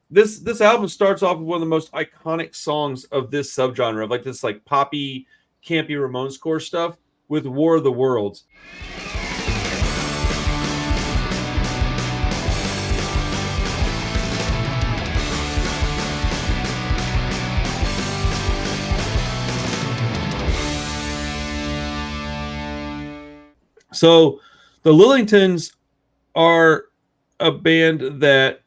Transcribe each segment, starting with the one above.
this album starts off with one of the most iconic songs of this subgenre of like this like poppy, campy Ramones core stuff with War of the Worlds. So the Lillingtons are a band that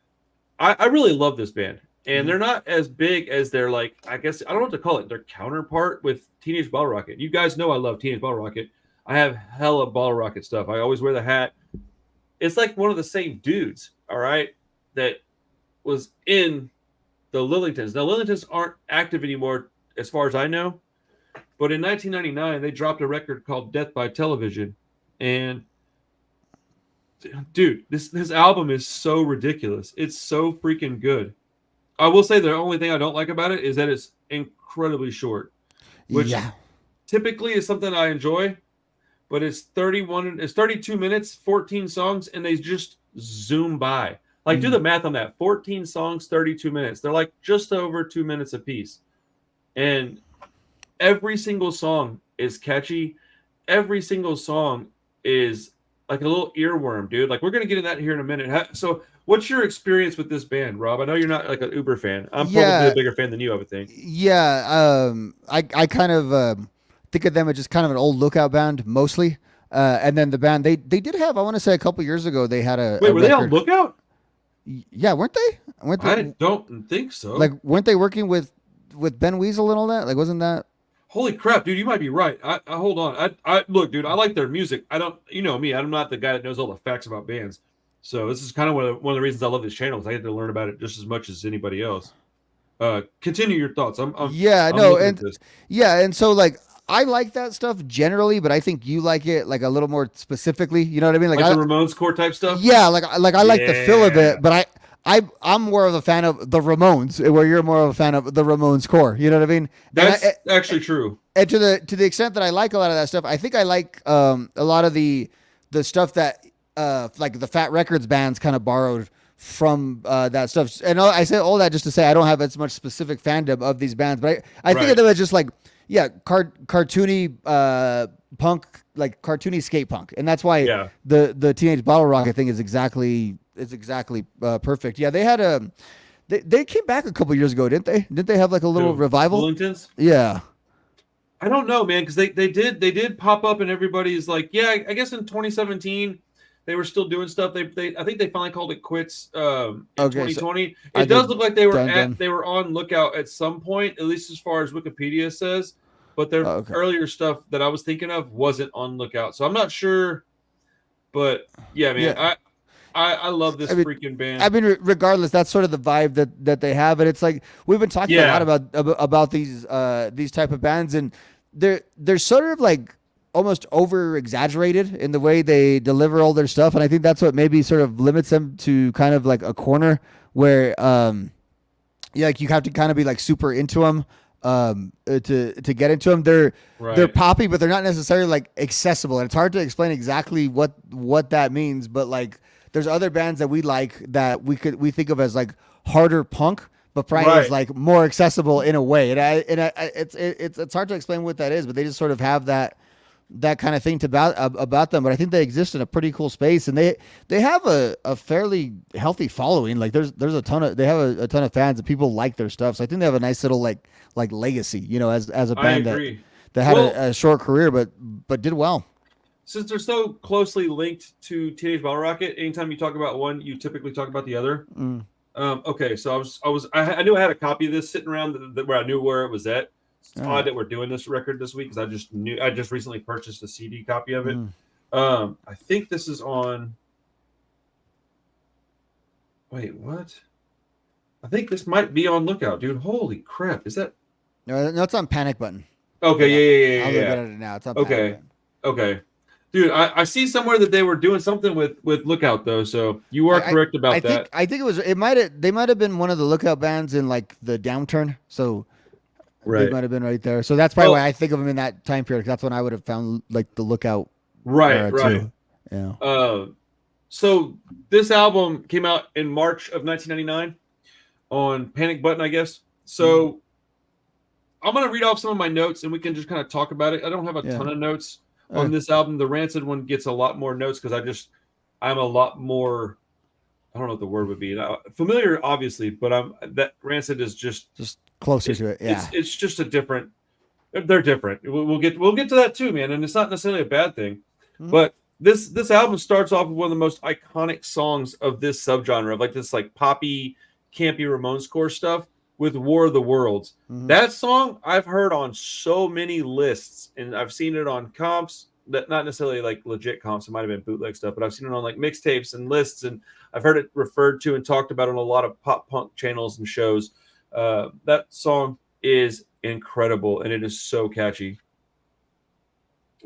I really love this band. And they're not as big as their like, I guess I don't know what to call it, their counterpart with Teenage Bottle Rocket. You guys know I love Teenage Bottle Rocket. I have hella Bottle Rocket stuff. I always wear the hat. It's like one of the same dudes, all right, that was in the Lillingtons. Now Lillingtons aren't active anymore as far as I know, but in 1999 they dropped a record called Death by Television. And dude, this album is so ridiculous. It's so freaking good. I will say the only thing I don't like about it is that it's incredibly short, which typically is something I enjoy. But it's 32 minutes, 14 songs, and they just zoom by. Like, do the math on that. 14 songs, 32 minutes. They're like just over 2 minutes apiece. And every single song is catchy. Every single song is like a little earworm, dude. Like, we're going to get into that here in a minute. So, what's your experience with this band, Rob? I know you're not like an Uber fan. I'm probably a bigger fan than you, I would think. Yeah. I kind of think of them as just kind of an old Lookout band mostly. And then the band, they did have, I want to say a couple years ago, they had Wait, were record. they on Lookout? Yeah, weren't they? I don't think so. Like, weren't they working with Ben Weasel and all that? Like, wasn't that? Holy crap, dude! You might be right. I hold on. I look, dude. I like their music. I don't. You know me. I'm not the guy that knows all the facts about bands. So this is kind of one of the reasons I love this channel. Is I get to learn about it just as much as anybody else. Continue your thoughts. I'm and so like I like that stuff generally, but I think you like it like a little more specifically. You know what I mean? Like the Ramones core type stuff. Yeah, like I like the feel of it, but I'm more of a fan of the Ramones, where you're more of a fan of the Ramones core. You know what I mean? That's actually true. And to the extent that I like a lot of that stuff, I think I like a lot of the stuff that like the Fat Records bands kind of borrowed from that stuff. And I say all that just to say I don't have as much specific fandom of these bands, but I think of them as just like cartoony punk, like cartoony skate punk, and that's why the Teenage Bottle Rocket thing is exactly perfect. Yeah, they had they came back a couple years ago, didn't they? Didn't they have like a little revival? Lillingtons? Yeah. I don't know, man, because they did pop up and everybody's like, yeah, I guess in 2017 they were still doing stuff. I think they finally called it quits in 2020. So it does look like they were on Lookout at some point, at least as far as Wikipedia says. But their earlier stuff that I was thinking of wasn't on Lookout, so I'm not sure. But yeah, man, I love this freaking band. I mean, regardless, that's sort of the vibe that they have, and it's like we've been talking a lot about these type of bands, and they're sort of like almost over exaggerated in the way they deliver all their stuff, and I think that's what maybe sort of limits them to kind of like a corner where like you have to kind of be like super into them to get into them. They're poppy, but they're not necessarily like accessible, and it's hard to explain exactly what that means, but like there's other bands that we like that we think of as like harder punk, but probably is like more accessible in a way. And it's hard to explain what that is, but they just sort of have that kind of thing about them. But I think they exist in a pretty cool space, and they have a fairly healthy following. Like there's a ton of a ton of fans and people like their stuff. So I think they have a nice little like legacy, you know, as a band that had a short career but did well. Since they're so closely linked to Teenage Bottle Rocket, anytime you talk about one, you typically talk about the other. Okay, so I knew I had a copy of this sitting around where I knew where it was at. It's odd that we're doing this record this week because I just recently purchased a CD copy of it. I think this is on. Wait, what? I think this might be on Lookout, dude. Holy crap! Is that? No, it's on Panic Button. Okay, yeah. I'm looking at it now. It's on Panic Button. Okay. Dude, I see somewhere that they were doing something with Lookout though, so you are correct about that. I think they might have been one of the Lookout bands in like the downturn, so they might have been right there. So that's probably why I think of them in that time period. Cause that's when I would have found like the Lookout. Right. Too. Yeah. So this album came out in March of 1999. on Panic Button, I guess. So I'm going to read off some of my notes and we can just kind of talk about it. I don't have a ton of notes on this album. The Rancid one gets a lot more notes because I'm a lot more, I don't know what the word would be. Familiar, obviously, but that Rancid is just closer to it. Yeah. It's just a different, they're different. We'll get to that too, man. And it's not necessarily a bad thing, but this album starts off with one of the most iconic songs of this subgenre, of like this like poppy, campy Ramones score stuff with War of the Worlds. That song I've heard on so many lists, and I've seen it on comps, that not necessarily like legit comps, it might have been bootleg stuff, but I've seen it on like mixtapes and lists, and I've heard it referred to and talked about on a lot of pop punk channels and shows. That song is incredible, and it is so catchy.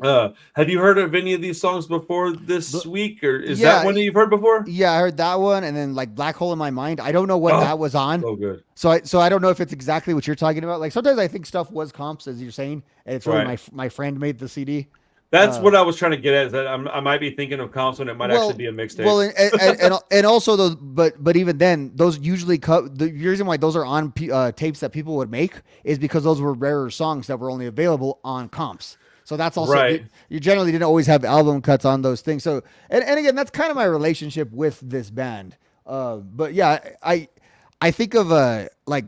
Have you heard of any of these songs before this week, or is that one that you've heard before? Yeah, I heard that one, and then like Black Hole in My Mind. I don't know what that was on. So good. So I don't know if it's exactly what you're talking about. Like sometimes I think stuff was comps, as you're saying, and it's really my friend made the CD. That's what I was trying to get at. Is that I might be thinking of comps when it might actually be a mixtape. Well, and also those, but even then, those usually the reason why those are on tapes that people would make is because those were rarer songs that were only available on comps. So that's also right. You generally didn't always have album cuts on those things. So and again, that's kind of my relationship with this band. But yeah, I think of like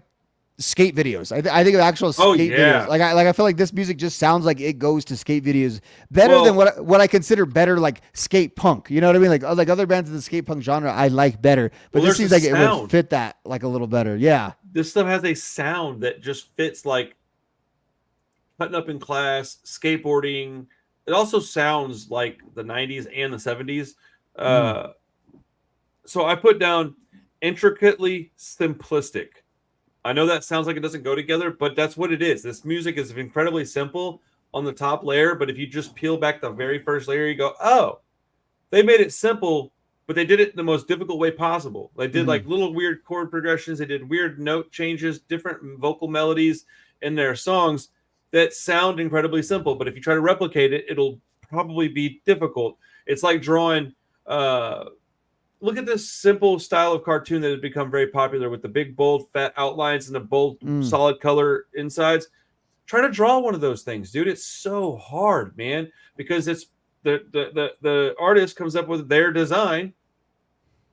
skate videos. I think of actual skate videos. Like I feel like this music just sounds like it goes to skate videos better than what I consider better, like skate punk. You know what I mean? Like other bands in the skate punk genre I like better, but this seems like it would fit that like a little better. Yeah, this stuff has a sound that just fits like cutting up in class, skateboarding. It also sounds like the 90s and the 70s. So I put down intricately simplistic. I know that sounds like it doesn't go together, but that's what it is. This music is incredibly simple on the top layer, but if you just peel back the very first layer, you go, oh, they made it simple, but they did it in the most difficult way possible. They did like little weird chord progressions. They did weird note changes, different vocal melodies in their songs that sound incredibly simple, but if you try to replicate it, it'll probably be difficult. It's like drawing, look at this simple style of cartoon that has become very popular with the big, bold, fat outlines and the bold, solid color insides. Try to draw one of those things, dude. It's so hard, man, because it's the artist comes up with their design,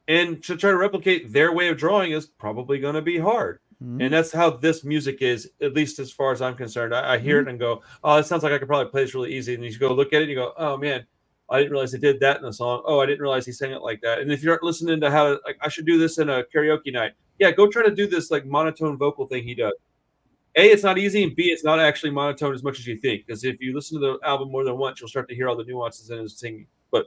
and to try to replicate their way of drawing is probably going to be hard. And that's how this music is, at least as far as I'm concerned. I hear it and go, oh, it sounds like I could probably play this really easy. And you go look at it and you go, oh, man, I didn't realize they did that in the song. Oh, I didn't realize he sang it like that. And if you're listening to how like I should do this in a karaoke night, yeah, go try to do this like monotone vocal thing he does. A, it's not easy, and B, it's not actually monotone as much as you think. Because if you listen to the album more than once, you'll start to hear all the nuances in his singing. But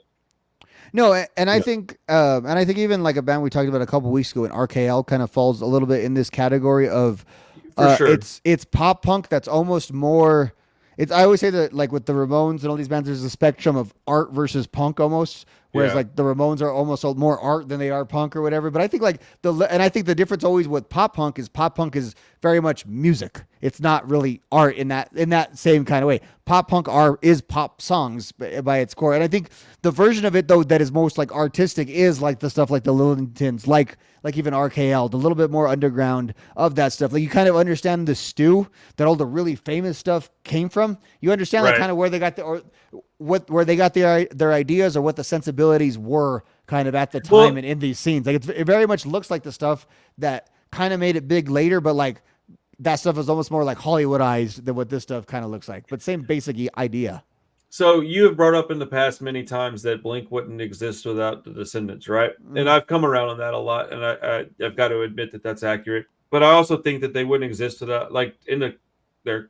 no, and I think even like a band we talked about a couple weeks ago, in RKL, kind of falls a little bit in this category of sure. It's pop punk that's almost more. I always say that like with the Ramones and all these bands, there's a spectrum of art versus punk almost. Whereas like the Ramones are almost more art than they are punk or whatever. But I think like I think the difference always with pop punk is very much music. It's not really art in that same kind of way. Pop punk is pop songs by its core. And I think the version of it though that is most like artistic is like the stuff like the Lillingtons, like even RKL, the little bit more underground of that stuff. Like you kind of understand the stew that all the really famous stuff came from. You understand like kind of where they got where they got their ideas or what the sensibilities were kind of at the time and in these scenes. Like it very much looks like the stuff that kind of made it big later, but like that stuff is almost more like Hollywoodized than what this stuff kind of looks like, but same basic idea. So you have brought up in the past many times that Blink wouldn't exist without the Descendants, right? And I've come around on that a lot, and I've got to admit that that's accurate. But I also think that they wouldn't exist without, like in their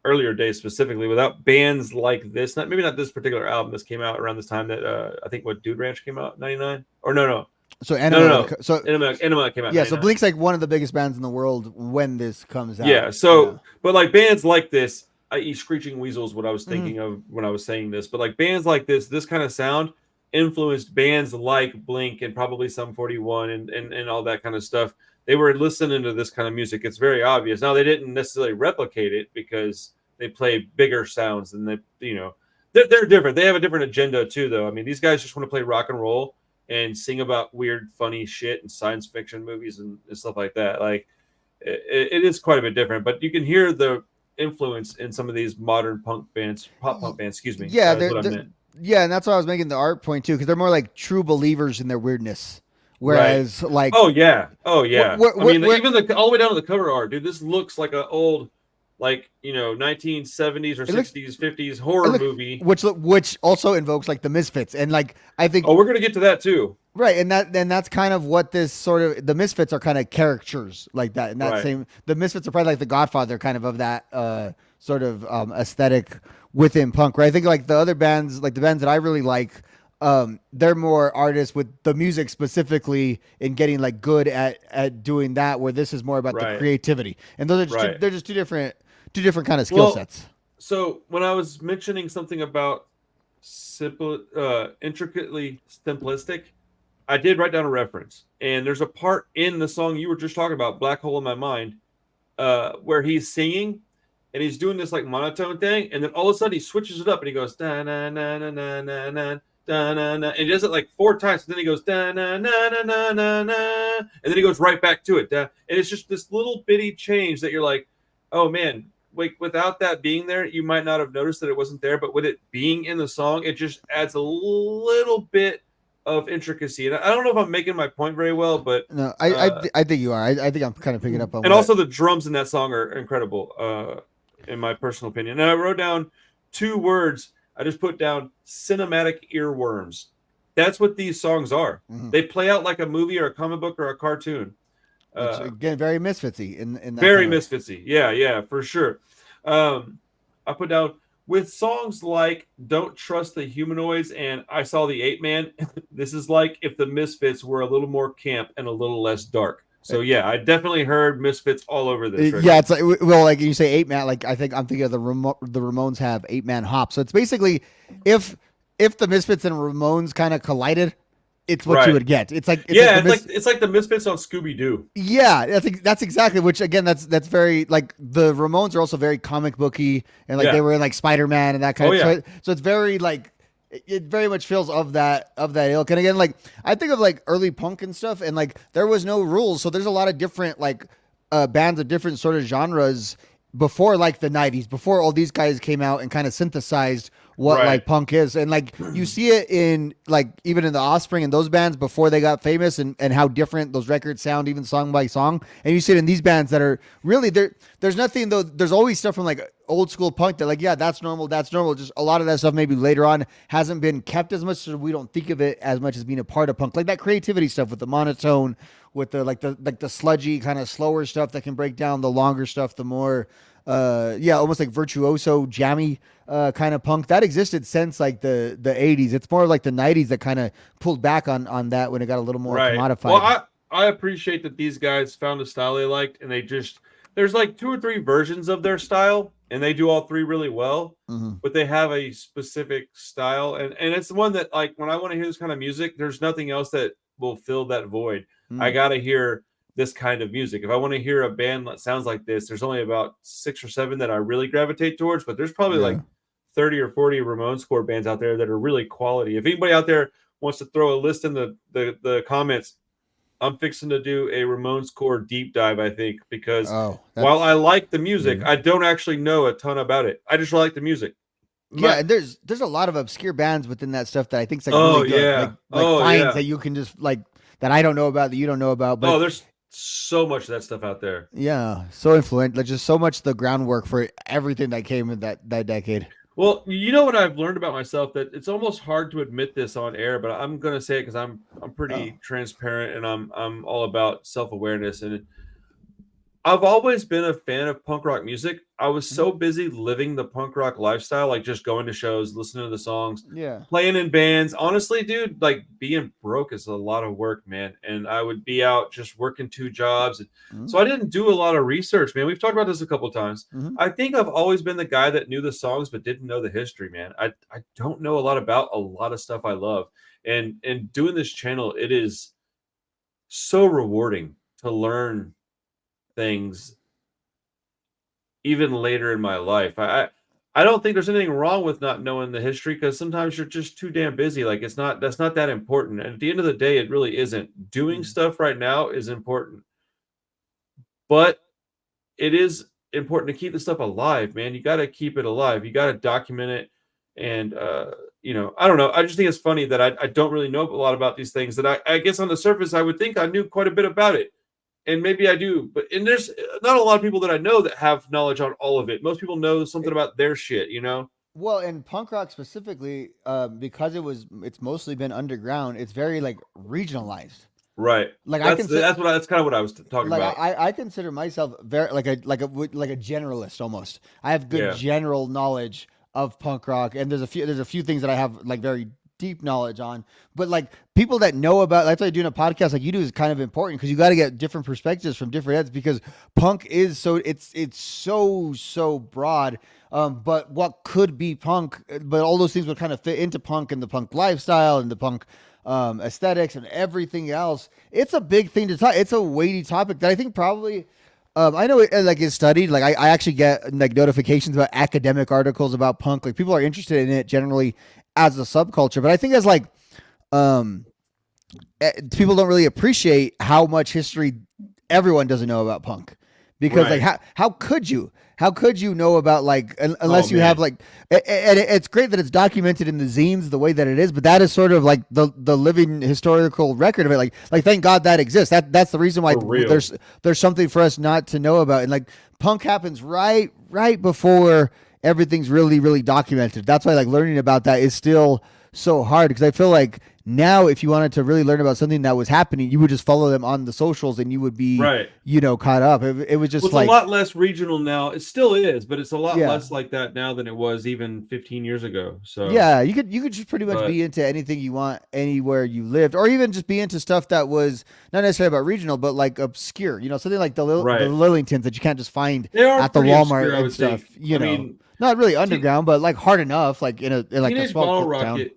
earlier days specifically, without bands like this. Maybe not this particular album. This came out around this time that I think Dude Ranch came out in '99, or no. So Enema, so Enema came out. Yeah, so Blink's like one of the biggest bands in the world when this comes out. Yeah, so but like bands like this, i.e. Screeching Weasel, what I was thinking of when I was saying this. But like bands like this kind of sound influenced bands like Blink and probably Sum 41 and all that kind of stuff. They were listening to this kind of music. It's very obvious. Now they didn't necessarily replicate it because they play bigger sounds and they're different. They have a different agenda too, though. I mean, these guys just want to play rock and roll. and sing about weird, funny shit and science fiction movies and stuff like that. Like it is quite a bit different, but you can hear the influence in some of these modern punk bands, pop punk bands. Excuse me, Yeah, is what I meant. yeah, and that's why I was making the art point too, because they're more like true believers in their weirdness, Right. whereas like Oh yeah. Oh yeah. I mean, where even the all the way down to the cover art, dude. This looks like an old, like 1970s or it looks 60s, 50s it horror look movie. which also invokes like the Misfits, and like I think Oh, we're gonna get to that too. right, and that's kind of what this sort of the Misfits are kind of caricatures like that, and that Right. same the Misfits are probably like the Godfather kind of that sort of aesthetic within punk. Right, I think like the other bands, like the bands that I really like. They're more artists with the music specifically in getting like good at doing that, where this is more about the Right. creativity, and those are just Right. they're just two different kind of skill Well, sets. so when I was mentioning something about intricately simplistic, I did write down a reference, and there's a part in the song you were just talking about, "Black Hole in My Mind," where he's singing, and he's doing this like monotone thing, and then all of a sudden he switches it up, and he goes da na na na na na na da na na, and he does it like 4 times, and then he goes da na na na na na na, and then he goes right back to it, and it's just this little bitty change that you're like, oh man. Like without that being there, you might not have noticed that it wasn't there, but with it being in the song, it just adds a little bit of intricacy. And I don't know if I'm making my point very well, but No, uh, I think you are. I think I'm kind of picking up on and what. also the drums in that song are incredible, in my personal opinion. And I wrote down 2 words. I just put down cinematic earworms. That's what these songs are. Mhm. They play out like a movie or a comic book or a cartoon. Which Uh, again, very misfitsy in that kind Very of way. misfitsy. Yeah, yeah, for sure. Um, I put down with songs like "Don't Trust the Humanoids" and "I Saw the Ape Man." This is like if the Misfits were a little more camp and a little less dark. So yeah, I definitely heard Misfits all over this Yeah, record. it's like well, like you say, 8 man. Like I think I'm thinking of the Ramones have 8 man hop. So it's basically if if the Misfits and Ramones kind of collided, it's what you Right. would get. It's like Yeah, the Mis. it's like the Misfits on Scooby Doo. Yeah, that's exactly which again that's very like the Ramones are also very comic booky and like they Yeah. were in like Spider-Man and that kind Oh of yeah. so it's very like it very much feels of that ilk. And again, like I think of like early punk and stuff, and like there was no rules, so there's a lot of different like bands of different sort of genres before like the 90s, before all these guys came out and kind of synthesized what Right. like punk is. And like you see it in like even in the Offspring and those bands before they got famous, and how different those records sound even song by song. And you see it in these bands that are really there's nothing though, there's always stuff from like old school punk that like yeah, that's normal, just a lot of that stuff maybe later on hasn't been kept as much, so we don't think of it as much as being a part of punk, like that creativity stuff with the monotone, with the sludgy kind of slower stuff that can break down, the longer stuff, the more yeah, almost like virtuoso jammy kind of punk that existed since like the 80s. It's more like the 90s that kind of pulled back on that when it got a little more Right. Well, commodified. I appreciate that these guys found a style they liked, and they just there's like 2 or 3 versions of their style, and they do all 3 really well. Mm-hmm. But they have a specific style, and it's the one that like when I want to hear this kind of music, there's nothing else that will fill that void. I Mm. gotta hear this kind of music. If I want to hear a band that sounds like this, there's only about 6 or 7 that I really gravitate towards, but there's probably Yeah. like 30 or 40 Ramones core bands out there that are really quality. If anybody out there wants to throw a list in the comments, I'm fixing to do a Ramones core deep dive, I think, because Oh, while I that's like the music, yeah. I don't actually know a ton about it. I just really like the music. Yeah, My and there's a lot of obscure bands within that stuff that I think's like really oh good. yeah. Like Oh finds yeah. that you can just like that I don't know about, that you don't know about, but Oh, there's so much of that stuff out there. yeah, so influential. Like just so much the groundwork for everything that came in that decade. Well, you know what I've learned about myself, that it's almost hard to admit this on air, but I'm gonna say it because I'm Oh. pretty transparent and I'm all about self awareness. And I've always been a fan of punk rock music. I was Mhm. so busy living the punk rock lifestyle, like just going to shows, listening to the songs, Yeah. playing in bands. Honestly, dude, like being broke is a lot of work, man. And I would be out just working 2 jobs. And Mhm. so I didn't do a lot of research, man. We've talked about this a couple times. Mhm. I think I've always been the guy that knew the songs but didn't know the history, man. I don't know a lot about a lot of stuff I love. And doing this channel, it is so rewarding to learn things even later in my life. I don't think there's anything wrong with not knowing the history because sometimes you're just too damn busy. Like that's not that important. And at the end of the day, it really isn't. Doing stuff right now is important, but it is important to keep the stuff alive, man. You got to keep it alive. You got to document it. And, I don't know. I just think it's funny that I don't really know a lot about these things that I guess on the surface, I would think I knew quite a bit about it. And maybe I do, and there's not a lot of people that I know that have knowledge on all of it. Most people know something about their shit, Well, in punk rock specifically, because it's mostly been underground. It's very like regionalized. Right. Like That's kind of what I was talking about. I consider myself very like a generalist almost. I have good general knowledge of punk rock, and there's a few things that I have like very deep knowledge on. But like people that know about, that's why doing a podcast like you do is kind of important because you got to get different perspectives from different heads because punk is it's so broad. But what could be punk? But all those things would kind of fit into punk and the punk lifestyle and the punk aesthetics and everything else. It's a big thing to talk. It's a weighty topic that I think probably. I know it like is studied. Like I actually get like notifications about academic articles about punk. Like people are interested in it generally as a subculture, but I think as like people don't really appreciate how much history everyone doesn't know about punk because like how could you know about like unless you have like and it's great that it's documented in the zines the way that it is, but that is sort of like the living historical record of it. Like thank God that exists. That's the reason why there's something for us not to know about. And like punk happens right before everything's really documented. That's why like learning about that is still so hard because I feel like now if you wanted to really learn about something that was happening, you would just follow them on the socials and you would be caught up. It was just it's a lot less regional now. It still is, but it's a lot less like that now than it was even 15 years ago. So yeah, you could just pretty much be into anything you want anywhere you lived, or even just be into stuff that was not necessarily about regional, but like obscure. Something like the Lillingtons that you can't just find at the Walmart obscure, and stuff. Think. Not really underground, but like hard enough, like in like a small Bottle Rocket town.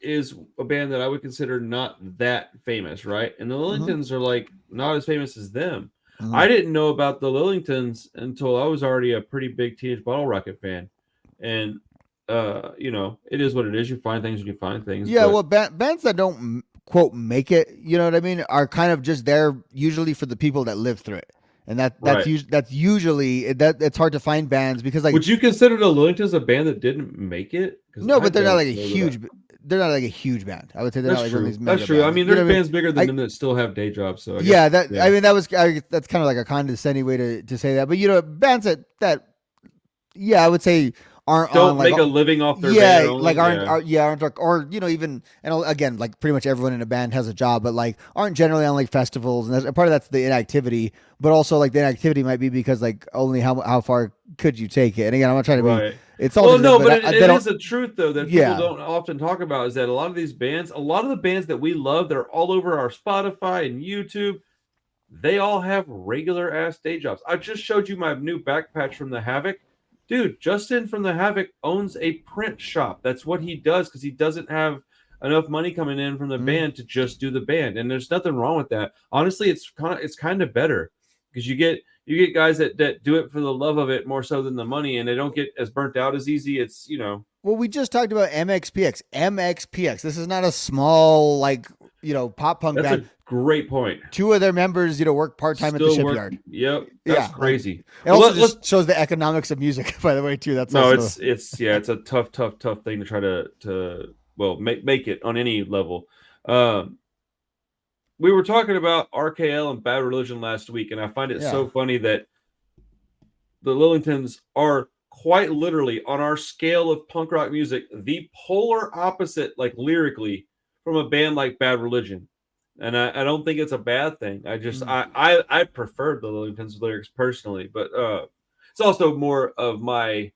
Is a band that I would consider not that famous, right? And the Lillingtons are like not as famous as them. I didn't know about the Lillingtons until I was already a pretty big Teenage Bottle Rocket fan. And it is what it is. You find things when you find things. Yeah, well, bands that don't quote make it, you know what I mean, are kind of just there usually for the people that live through it. And that's usually it's hard to find bands because like. Would you consider the Lillingtons a band that didn't make it? No, but they're not like a huge. They're not like a huge band. I would say they're not like one of these mega That's true. bands. I mean, there's bands bigger than them that still have day jobs. So I mean, that's kind of like a condescending way to say that. But bands that I would say aren't don't on, like, make a living off their band only. Like aren't or even and again like pretty much everyone in a band has a job, but like aren't generally on like festivals, and part of that's the inactivity, but also like the inactivity might be because like only how far could you take it? And again, I'm not trying to be. It's all but it is a truth though that people don't often talk about is that a lot of these bands, a lot of the bands that we love that are all over our Spotify and YouTube, they all have regular ass day jobs. I just showed you my new back patch from the Havoc. Dude, Justin from the Havoc owns a print shop. That's what he does because he doesn't have enough money coming in from the band to just do the band. And there's nothing wrong with that. Honestly, it's kind of better because you get guys that do it for the love of it more so than the money, and they don't get as burnt out as easy. It's Well, we just talked about MXPX. MXPX. This is not a small pop punk band. That's a great point. 2 of their members, work part-time at the shipyard. Yep. That's crazy. It also just shows the economics of music, by the way, too. That's it's a tough thing to try to make it on any level. We were talking about RKL and Bad Religion last week, and I find it so funny that the Lillingtons are quite literally on our scale of punk rock music, the polar opposite, like lyrically, from a band like Bad Religion. And I don't think it's a bad thing. I just I prefer the Lillingtons lyrics personally, but it's also more of my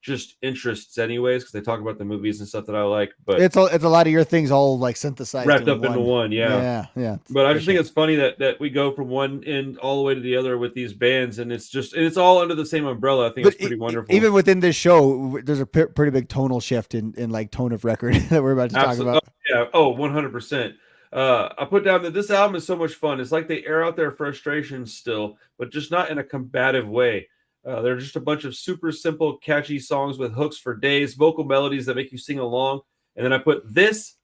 just interests anyways because they talk about the movies and stuff that I like. But it's a lot of your things all like synthesized, wrapped up into one. Yeah. But I just think it's funny that we go from one end all the way to the other with these bands, and it's all under the same umbrella. I think it's pretty wonderful. Even within this show, there's a pretty big tonal shift in like tone of record that we're about to talk about. 100%. I put down that this album is so much fun. It's like they air out their frustrations still, but just not in a combative way. They're just a bunch of super simple, catchy songs with hooks for days, vocal melodies that make you sing along. And then I put this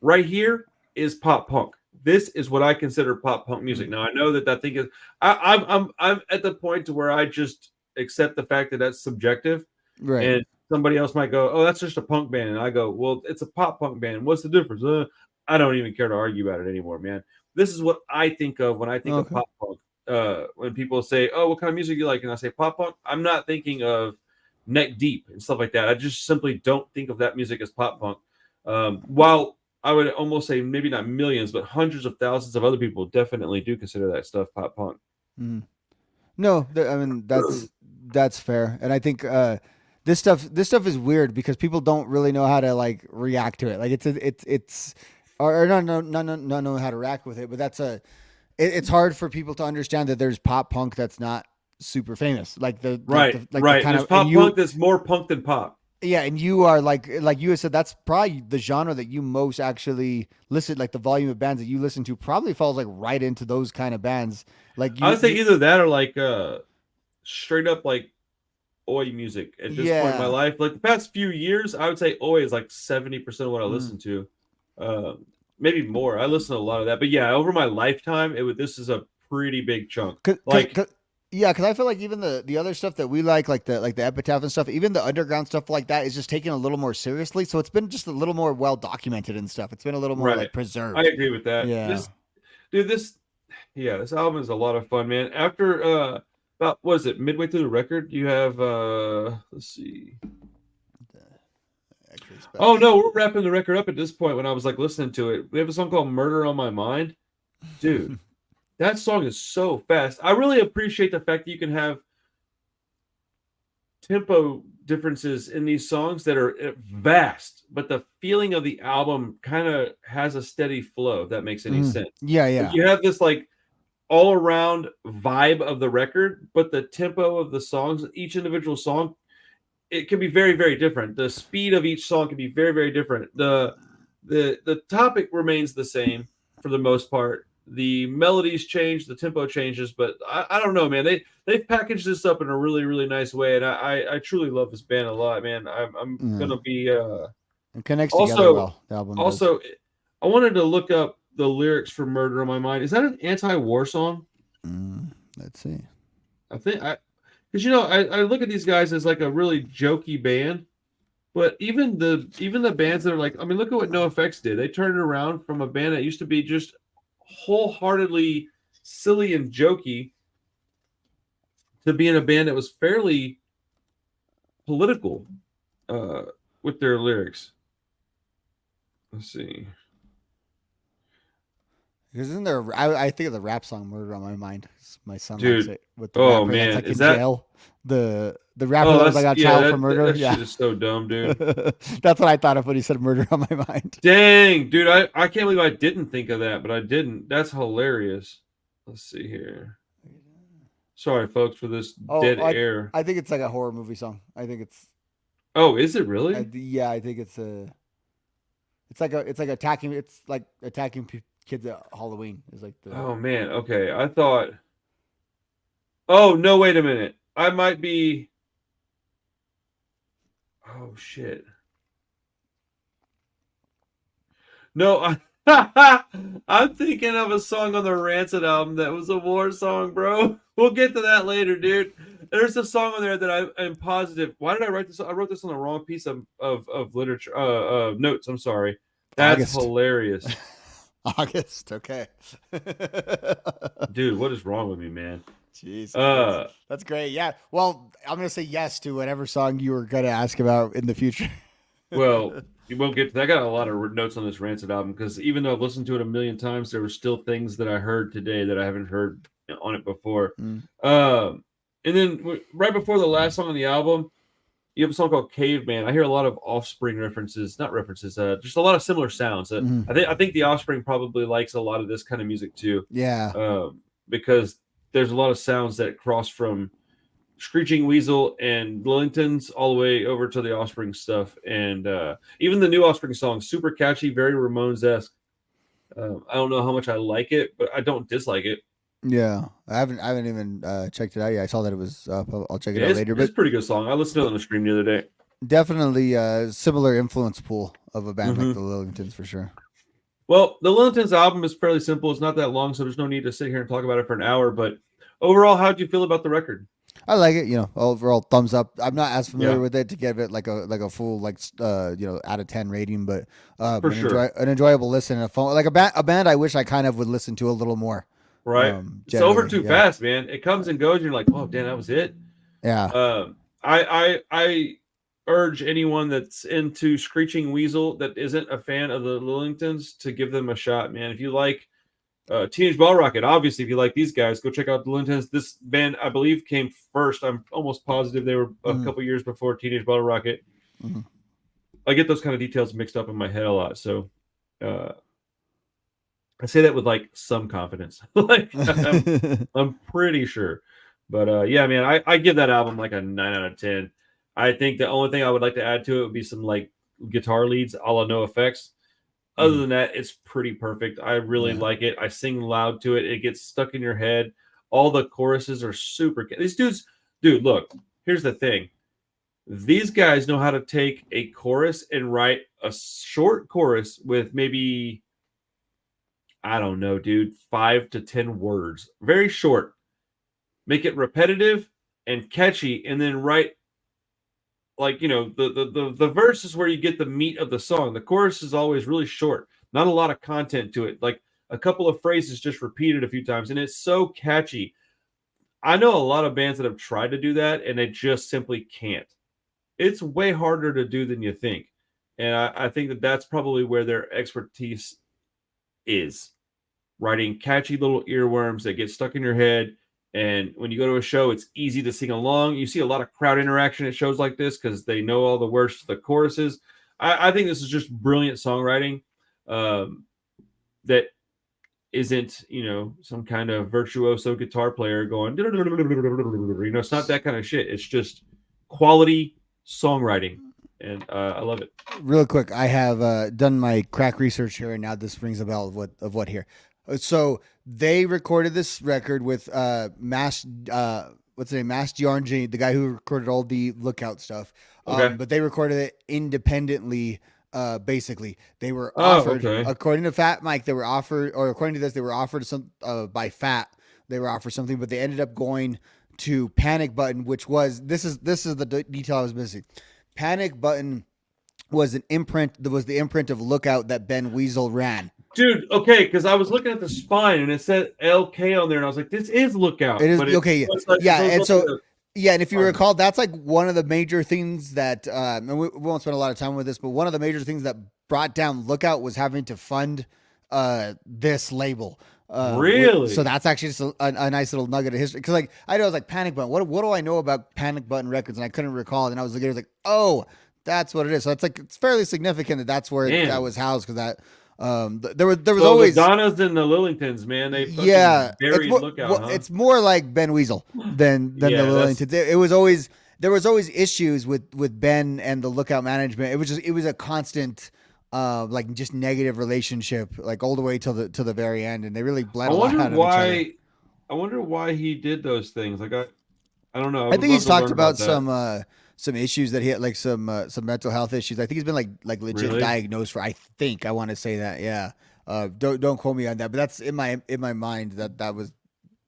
right here is pop punk. This is what I consider pop punk music. Now I know that thing is. I'm at the point to where I just accept the fact that that's subjective, Right. and somebody else might go, "Oh, that's just a punk band," and I go, "Well, it's a pop punk band. What's the difference?" I don't even care to argue about it anymore, man. This is what I think of when I think of pop punk. When people say, "Oh, what kind of music do you like?" and I say pop punk, I'm not thinking of Neck Deep and stuff like that. I just simply don't think of that music as pop punk. While I would almost say maybe not millions, but hundreds of thousands of other people definitely do consider that stuff pop punk. Mm. No, I mean that's fair, and I think this stuff is weird because people don't really know how to like react to it. Like it's or not know how to react with it, but it's hard for people to understand that there's pop punk that's not super famous. Like the right. The kind There's of pop punk that's more punk than pop. Yeah, and you are like you said, that's probably the genre that you most actually listen. Like the volume of bands that you listen to probably falls like right into those kind of bands. Like I would say either that or like straight up like oi music at this point in my life. Like the past few years, I would say oi is like 70% of what I listen to. Maybe more. I listen to a lot of that. But yeah, over my lifetime, this is a pretty big chunk. Yeah, because I feel like even the other stuff that we like the Epitaph and stuff, even the underground stuff like that is just taken a little more seriously. So it's been just a little more well documented and stuff. It's been a little more like preserved. I agree with that. Yeah. This album is a lot of fun, man. After about what is it, midway through the record, you have let's see. Oh no, we're wrapping the record up at this point when I was like listening to it. We have a song called Murder on My Mind. Dude. That song is so fast. I really appreciate the fact that you can have tempo differences in these songs that are vast, but the feeling of the album kind of has a steady flow, if that makes any sense. Yeah. Like you have this like all around vibe of the record, but the tempo of the songs, each individual song, it can be very, very different. The speed of each song can be very, very different. The topic remains the same for the most part. The melodies change, the tempo changes, but I don't know, man. They've packaged this up in a really, really nice way, and I truly love this band a lot, man. I'm gonna be it connects together well. The album also does. I wanted to look up the lyrics for "Murder on My Mind." Is that an anti-war song? Let's see. I think because I look at these guys as like a really jokey band, but even the bands that are like, I mean, look at what NoFX did. They turned it around from a band that used to be just wholeheartedly silly and jokey to being a band that was fairly political with their lyrics. Let's see. Because isn't there? I think of the rap song "Murder on My Mind." My son likes it with the rapper man, that's like in jail. The rapper that was like on trial for murder. That shit is so dumb, dude. That's what I thought of when he said "Murder on My Mind." Dang, dude, I can't believe I didn't think of that, but I didn't. That's hilarious. Let's see here. Sorry, folks, for this dead air. I think it's like a horror movie song. I think it's. Oh, is it really? Yeah, I think it's a. It's like attacking. It's like attacking kids at Halloween. Is like the. Oh man. Okay, I thought. Oh no! Wait a minute. I might be. Oh shit. No, I'm thinking of a song on the Rancid album that was a war song, bro. We'll get to that later, dude. There's a song on there that I'm positive. Why did I write this? I wrote this on the wrong piece of literature notes. I'm sorry. That's hilarious. August. Okay. Dude, what is wrong with me, man? Jeez. That's great. Yeah. Well, I'm gonna say yes to whatever song you were gonna ask about in the future. Well, you won't get to that. I got a lot of notes on this Rancid album because even though I've listened to it a million times, there were still things that I heard today that I haven't heard on it before. And then right before the last song on the album, you have a song called Caveman. I hear a lot of Offspring references, not references, just a lot of similar sounds. I think the Offspring probably likes a lot of this kind of music too. Yeah. Because there's a lot of sounds that cross from Screeching Weasel and Lillingtons all the way over to the Offspring stuff. And even the new Offspring song, super catchy, very Ramones-esque. I don't know how much I like it, but I don't dislike it. Yeah, I haven't even checked it out yet. I saw that it was up. I'll check it Yeah, out later. it's But a pretty good song. I listened to it on the stream the other day. definitely similar influence pool of a band like the Mm-hmm. Lillingtons for sure. Well, the Lillingtons album is fairly simple. It's not that long, so there's no need to sit here and talk about it for an hour. But overall, how do you feel about the record? I like it. Overall thumbs up. I'm not as familiar Yeah, with it to give it like a full out of 10 rating, but for sure. an enjoyable listen and a fun like a band I wish I kind of would listen to a little more. Right? It's over Generally, too yeah, fast, man. It comes and goes. And you're like, oh, damn, that was it. yeah. I urge anyone that's into Screeching Weasel that isn't a fan of the Lillingtons to give them a shot, man. If you like Teenage Bottle Rocket, obviously, if you like these guys, go check out the Lillingtons. This band, I believe, came first. I'm almost positive they were a couple years before Teenage Bottle Rocket. Mm-hmm. I get those kind of details mixed up in my head a lot, so uh, I say that with like some confidence. like I'm pretty sure. But yeah, man, I give that album like a 9 out of 10. I think the only thing I would like to add to it would be some like guitar leads a la No Effects. Other than that, it's pretty perfect. I really Yeah. like it. I sing loud to it. It gets stuck in your head. All the choruses are super. These dude, look, here's the thing. These guys know how to take a chorus and write a short chorus with maybe, I don't know, dude, 5 to 10 words. Very short. Make it repetitive and catchy, and then write like the verse is where you get the meat of the song. The chorus is always really short, not a lot of content to it, like a couple of phrases just repeated a few times, and it's so catchy. I know a lot of bands that have tried to do that and they just simply can't. It's way harder to do than you think, and I think that that's probably where their expertise is, writing catchy little earworms that get stuck in your head. And when you go to a show, it's easy to sing along. You see a lot of crowd interaction at shows like this because they know all the words to the choruses. I think this is just brilliant songwriting that isn't, some kind of virtuoso guitar player going, it's not that kind of shit. It's just quality songwriting. And I love it. Real quick, I have done my crack research here, and now this rings a bell of what here. So they recorded this record with what's his name, Mass Giorgi, the guy who recorded all the Lookout stuff. Okay. But they recorded it independently. Basically, they were Oh, offered, okay. according to Fat Mike, they were offered, or according to this, they were offered some by Fat. They were offered something, but they ended up going to Panic Button, which was this is the detail I was missing. Panic Button was the imprint of Lookout that Ben Weasel ran. Dude, okay, because I was looking at the spine and it said LK on there, and I was like, "This is Lookout." It is But okay, yeah, and if you recall, that's like one of the major things that, and we won't spend a lot of time with this, but one of the major things that brought down Lookout was having to fund this label. Really? So that's actually just a nice little nugget of history. Because like I know, I was like Panic Button. What do I know about Panic Button Records? And I couldn't recall. And I was like, oh, that's what it is. So it's fairly significant that that's where that was housed, because that. There was so always the Donnas and the Lillingtons, man. They buried Lookout. Huh? It's more like Ben Weasel than the Lillingtons. It was always there was always issues with Ben and the Lookout management. It was a constant like just negative relationship, like all the way till the very end, and they really bled a lot out of each other. I wonder why he did those things. Like I don't know. I think he's talked about some issues that he had, like some mental health issues. I think he's been like legit diagnosed for. I think I want to say that. Yeah. Don't quote me on that, but that's in my mind that was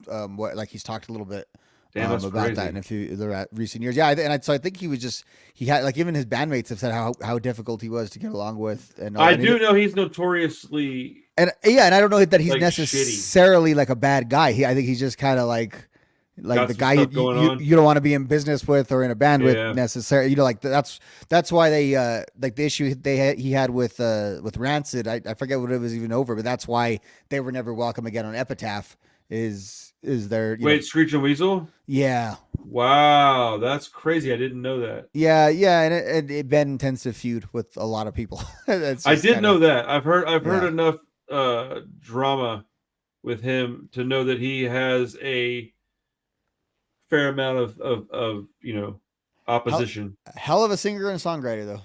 what, like, he's talked a little bit about crazy. that in a few recent years. Yeah, so I think he had, like, even his bandmates have said how difficult he was to get along with. And I do know he's notoriously and I don't know that he's like necessarily like a bad guy. I think he's just kind of like the guy you don't want to be in business with or in a band with necessarily. Like that's why they like the issue he had with Rancid. I forget what it was even over, but that's why they were never welcome again on Epitaph. Is there Screeching Weasel? Yeah. Wow, that's crazy. I didn't know that. Yeah, and Ben tends to feud with a lot of people. I did know that. I've heard enough drama with him to know that he has a fair amount of opposition. Hell of a singer and songwriter, though.